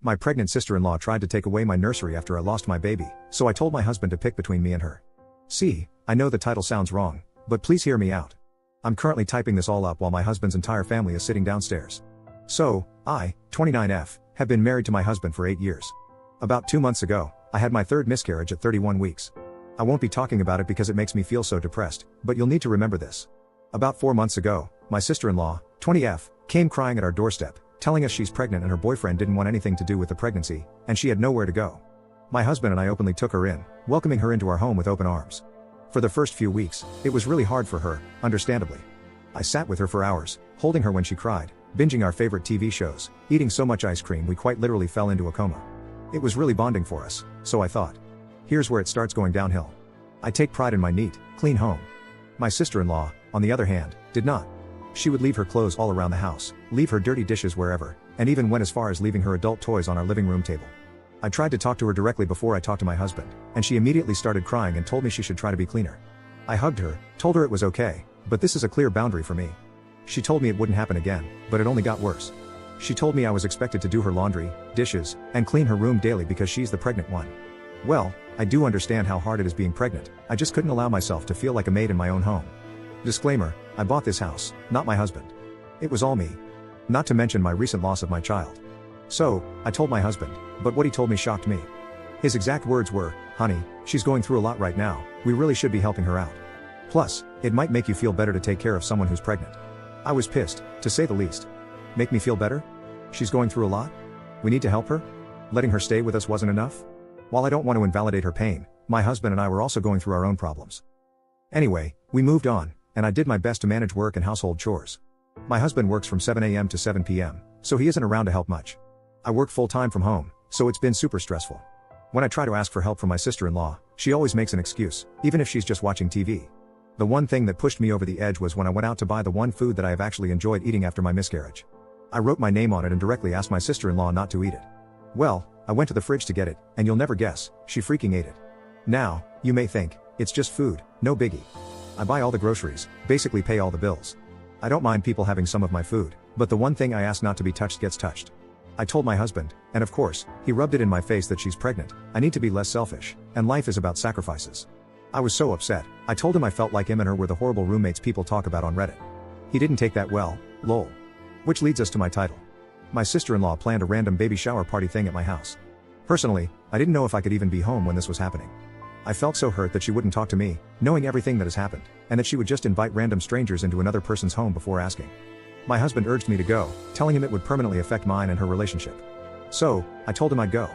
My pregnant sister-in-law tried to take away my nursery after I lost my baby, so I told my husband to pick between me and her. See, I know the title sounds wrong, but please hear me out. I'm currently typing this all up while my husband's entire family is sitting downstairs. So, I, 29F, have been married to my husband for 8 years. About 2 months ago, I had my third miscarriage at 31 weeks. I won't be talking about it because it makes me feel so depressed, but you'll need to remember this. About 4 months ago, my sister-in-law, 20F, came crying at our doorstep, telling us she's pregnant and her boyfriend didn't want anything to do with the pregnancy, and she had nowhere to go. My husband and I openly took her in, welcoming her into our home with open arms. For the first few weeks, it was really hard for her, understandably. I sat with her for hours, holding her when she cried, binging our favorite TV shows, eating so much ice cream we quite literally fell into a coma. It was really bonding for us, so I thought. Here's where it starts going downhill. I take pride in my neat, clean home. My sister-in-law, on the other hand, did not. She would leave her clothes all around the house, leave her dirty dishes wherever, and even went as far as leaving her adult toys on our living room table. I tried to talk to her directly before I talked to my husband, and she immediately started crying and told me she should try to be cleaner. I hugged her, told her it was okay, but this is a clear boundary for me. She told me it wouldn't happen again, but it only got worse. She told me I was expected to do her laundry, dishes, and clean her room daily because she's the pregnant one. Well, I do understand how hard it is being pregnant, I just couldn't allow myself to feel like a maid in my own home. Disclaimer, I bought this house, not my husband. It was all me. Not to mention my recent loss of my child. So, I told my husband, but what he told me shocked me. His exact words were, "Honey, she's going through a lot right now, we really should be helping her out. Plus, it might make you feel better to take care of someone who's pregnant." I was pissed, to say the least. Make me feel better? She's going through a lot? We need to help her? Letting her stay with us wasn't enough? While I don't want to invalidate her pain, my husband and I were also going through our own problems. Anyway, we moved on, and I did my best to manage work and household chores. My husband works from 7 a.m. to 7 p.m., so he isn't around to help much. I work full-time from home, so it's been super stressful. When I try to ask for help from my sister-in-law, she always makes an excuse, even if she's just watching TV. The one thing that pushed me over the edge was when I went out to buy the one food that I have actually enjoyed eating after my miscarriage. I wrote my name on it and directly asked my sister-in-law not to eat it. Well, I went to the fridge to get it, and you'll never guess, she freaking ate it. Now, you may think, it's just food, no biggie. I buy all the groceries, basically pay all the bills. I don't mind people having some of my food, but the one thing I ask not to be touched gets touched. I told my husband, and of course, he rubbed it in my face that she's pregnant, I need to be less selfish, and life is about sacrifices. I was so upset, I told him I felt like him and her were the horrible roommates people talk about on Reddit. He didn't take that well, lol. Which leads us to my title. My sister-in-law planned a random baby shower party thing at my house. Personally, I didn't know if I could even be home when this was happening. I felt so hurt that she wouldn't talk to me, knowing everything that has happened, and that she would just invite random strangers into another person's home before asking. My husband urged me to go, telling him it would permanently affect mine and her relationship. So, I told him I'd go.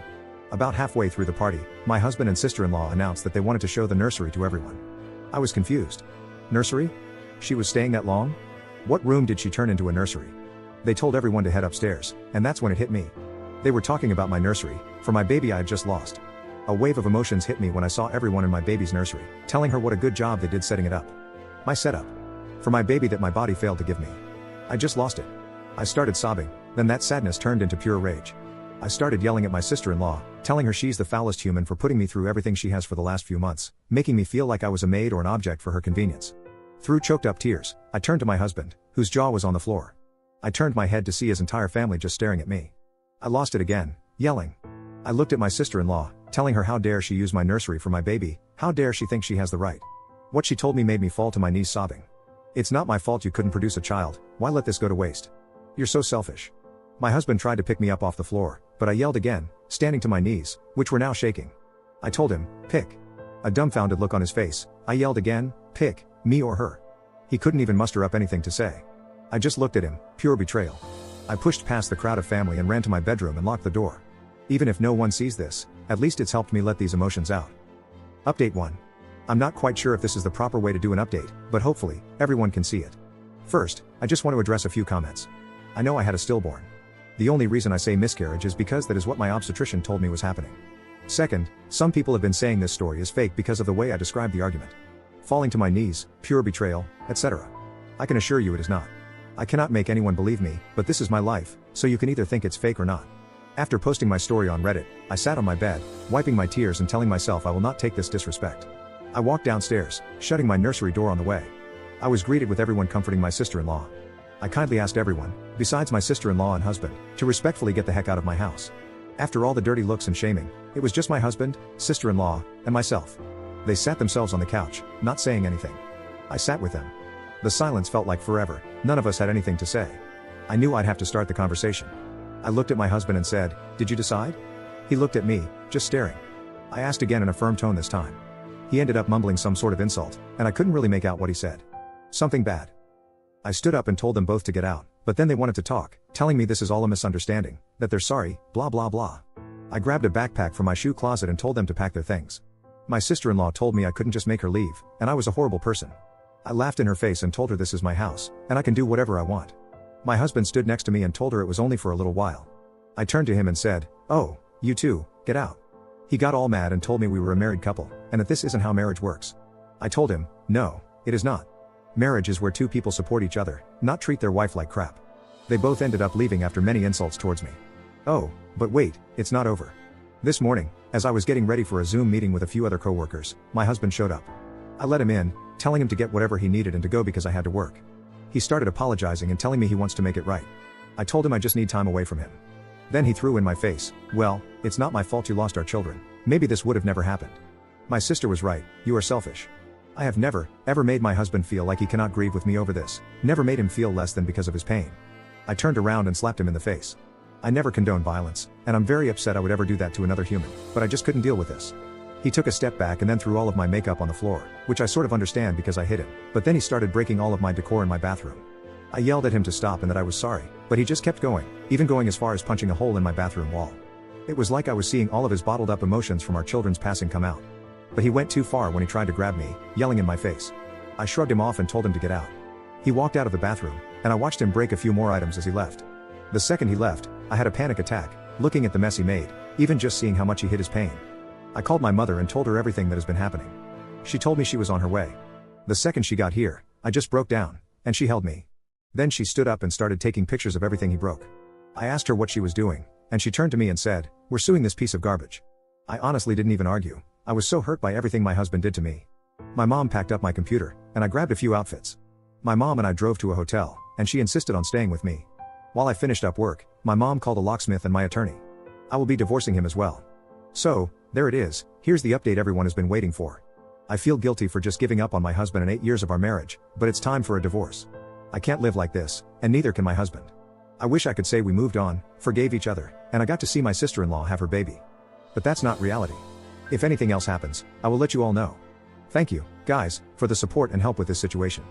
About halfway through the party, my husband and sister-in-law announced that they wanted to show the nursery to everyone. I was confused. Nursery? She was staying that long? What room did she turn into a nursery? They told everyone to head upstairs, and that's when it hit me. They were talking about my nursery, for my baby I had just lost. A wave of emotions hit me when I saw everyone in my baby's nursery, telling her what a good job they did setting it up. My setup. For my baby that my body failed to give me. I just lost it. I started sobbing, then that sadness turned into pure rage. I started yelling at my sister-in-law, telling her she's the foulest human for putting me through everything she has for the last few months, making me feel like I was a maid or an object for her convenience. Through choked up tears, I turned to my husband, whose jaw was on the floor. I turned my head to see his entire family just staring at me. I lost it again, yelling. I looked at my sister-in-law, telling her how dare she use my nursery for my baby, how dare she think she has the right. What she told me made me fall to my knees sobbing. It's not my fault you couldn't produce a child, why let this go to waste? You're so selfish. My husband tried to pick me up off the floor, but I yelled again, standing to my knees, which were now shaking. I told him, pick. A dumbfounded look on his face, I yelled again, pick, me or her. He couldn't even muster up anything to say. I just looked at him, pure betrayal. I pushed past the crowd of family and ran to my bedroom and locked the door. Even if no one sees this, at least it's helped me let these emotions out. Update 1. I'm not quite sure if this is the proper way to do an update, but hopefully, everyone can see it. First, I just want to address a few comments. I know I had a stillborn. The only reason I say miscarriage is because that is what my obstetrician told me was happening. Second, some people have been saying this story is fake because of the way I described the argument. Falling to my knees, pure betrayal, etc. I can assure you it is not. I cannot make anyone believe me, but this is my life, so you can either think it's fake or not. After posting my story on Reddit, I sat on my bed, wiping my tears and telling myself I will not take this disrespect. I walked downstairs, shutting my nursery door on the way. I was greeted with everyone comforting my sister-in-law. I kindly asked everyone, besides my sister-in-law and husband, to respectfully get the heck out of my house. After all the dirty looks and shaming, it was just my husband, sister-in-law, and myself. They sat themselves on the couch, not saying anything. I sat with them. The silence felt like forever, none of us had anything to say. I knew I'd have to start the conversation. I looked at my husband and said, "Did you decide?" He looked at me, just staring. I asked again in a firm tone this time. He ended up mumbling some sort of insult, and I couldn't really make out what he said. Something bad. I stood up and told them both to get out, but then they wanted to talk, telling me this is all a misunderstanding, that they're sorry, blah blah blah. I grabbed a backpack from my shoe closet and told them to pack their things. My sister-in-law told me I couldn't just make her leave, and I was a horrible person. I laughed in her face and told her this is my house, and I can do whatever I want. My husband stood next to me and told her it was only for a little while. I turned to him and said, "Oh, you too, get out." He got all mad and told me we were a married couple, and that this isn't how marriage works. I told him, "No, it is not. Marriage is where two people support each other, not treat their wife like crap." They both ended up leaving after many insults towards me. Oh, but wait, it's not over. This morning, as I was getting ready for a Zoom meeting with a few other coworkers, my husband showed up. I let him in, telling him to get whatever he needed and to go because I had to work. He started apologizing and telling me he wants to make it right. I told him I just need time away from him. Then he threw in my face, "Well, it's not my fault you lost our children. Maybe this would have never happened." My sister was right, you are selfish. I have never, ever made my husband feel like he cannot grieve with me over this, never made him feel less than because of his pain. I turned around and slapped him in the face. I never condone violence, and I'm very upset I would ever do that to another human, but I just couldn't deal with this. He took a step back and then threw all of my makeup on the floor, which I sort of understand because I hit him, but then he started breaking all of my decor in my bathroom. I yelled at him to stop and that I was sorry, but he just kept going, even going as far as punching a hole in my bathroom wall. It was like I was seeing all of his bottled up emotions from our children's passing come out. But he went too far when he tried to grab me, yelling in my face. I shrugged him off and told him to get out. He walked out of the bathroom, and I watched him break a few more items as he left. The second he left, I had a panic attack, looking at the mess he made, even just seeing how much he hid his pain. I called my mother and told her everything that has been happening. She told me she was on her way. The second she got here, I just broke down, and she held me. Then she stood up and started taking pictures of everything he broke. I asked her what she was doing, and she turned to me and said, "We're suing this piece of garbage." I honestly didn't even argue. I was so hurt by everything my husband did to me. My mom packed up my computer, and I grabbed a few outfits. My mom and I drove to a hotel, and she insisted on staying with me. While I finished up work, my mom called a locksmith and my attorney. I will be divorcing him as well. So, there it is, here's the update everyone has been waiting for. I feel guilty for just giving up on my husband and 8 years of our marriage, but it's time for a divorce. I can't live like this, and neither can my husband. I wish I could say we moved on, forgave each other, and I got to see my sister-in-law have her baby. But that's not reality. If anything else happens, I will let you all know. Thank you, guys, for the support and help with this situation.